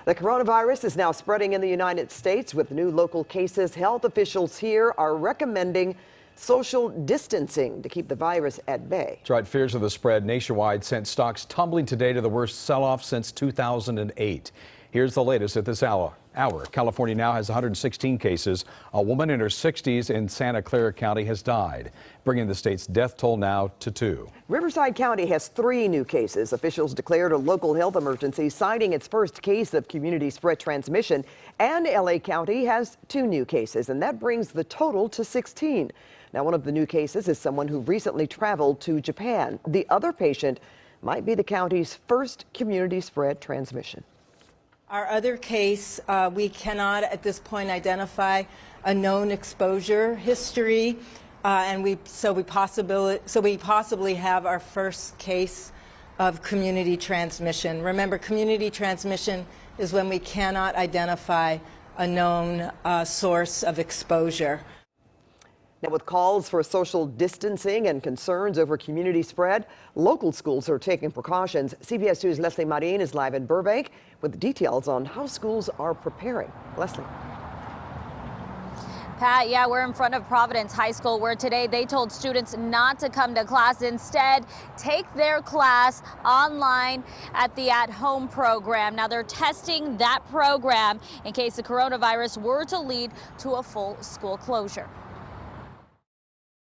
The coronavirus is now spreading in the United States with new local cases. Health officials here are recommending social distancing to keep the virus at bay. That's right. Fears of the spread nationwide sent stocks tumbling today to the worst sell-off since 2008. Here's the latest at this hour. California now has 116 cases. A woman in her 60s in Santa Clara County has died, bringing the state's death toll now to 2. Riverside County has 3 new cases. Officials declared a local health emergency, citing its first case of community spread transmission. And LA County has 2 new cases, and that brings the total to 16. Now, one of the new cases is someone who recently traveled to Japan. The other patient might be the county's first community spread transmission. Our other case, we cannot at this point identify a known exposure history, and we possibly have our first case of community transmission. Remember, community transmission is when we cannot identify a known source of exposure. Now, with calls for social distancing and concerns over community spread, local schools are taking precautions. CBS 2's Leslie Marin is live in Burbank with details on how schools are preparing. Leslie. Pat, yeah, we're in front of Providence High School, where today they told students not to come to class. Instead, take their class online at the at-home program. Now, they're testing that program in case the coronavirus were to lead to a full school closure.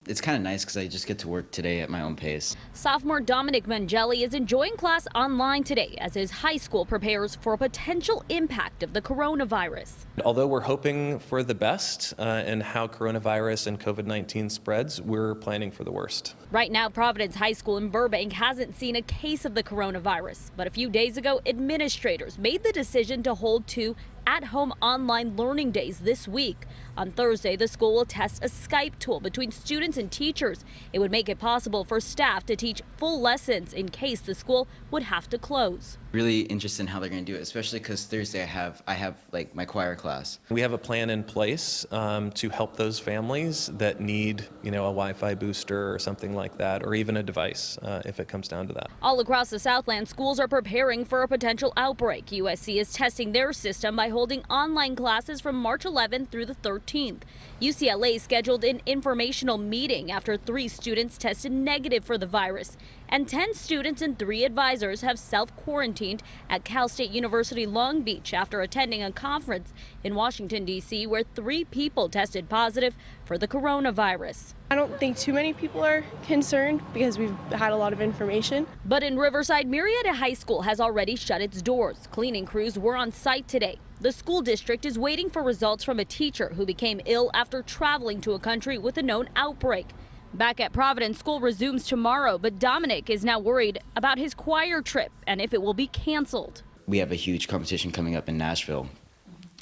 It's kind of nice because I just get to work today at my own pace. Sophomore Dominic Mangelli is enjoying class online today as his high school prepares for a potential impact of the coronavirus. Although we're hoping for the best in how coronavirus and COVID-19 spreads, we're planning for the worst. Right now, Providence High School in Burbank hasn't seen a case of the coronavirus, but a few days ago, administrators made the decision to hold 2 at-home online learning days this week. On Thursday, the school will test a Skype tool between students and teachers. It would make it possible for staff to teach full lessons in case the school would have to close. Really interested in how they're going to do it, especially because Thursday I have like my choir class. We have a plan in place to help those families that need, a Wi-Fi booster or something like that, or even a device if it comes down to that. All across the Southland, schools are preparing for a potential outbreak. USC is testing their system by holding online classes from March 11th through the 13th. UCLA scheduled an informational meeting after 3 students tested negative for the virus. And 10 students and 3 advisors have self-quarantined at Cal State University Long Beach after attending a conference in Washington, D.C., where 3 people tested positive for the coronavirus. I don't think too many people are concerned because we've had a lot of information. But in Riverside, Murrieta High School has already shut its doors. Cleaning crews were on site today. The school district is waiting for results from a teacher who became ill after traveling to a country with a known outbreak. Back at Providence, school resumes tomorrow, but Dominic is now worried about his choir trip and if it will be canceled. We have a huge competition coming up in Nashville,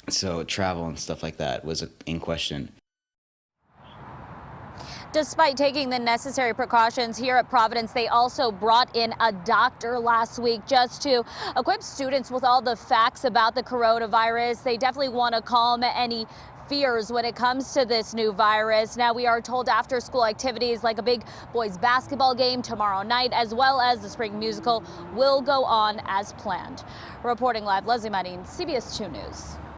so travel and stuff like that was in question. Despite taking the necessary precautions here at Providence, they also brought in a doctor last week just to equip students with all the facts about the coronavirus. They definitely want to calm any fears when it comes to this new virus. Now, we are told after school activities like a big boys basketball game tomorrow night, as well as the spring musical, will go on as planned. Reporting live, Leslie Marin, CBS 2 News.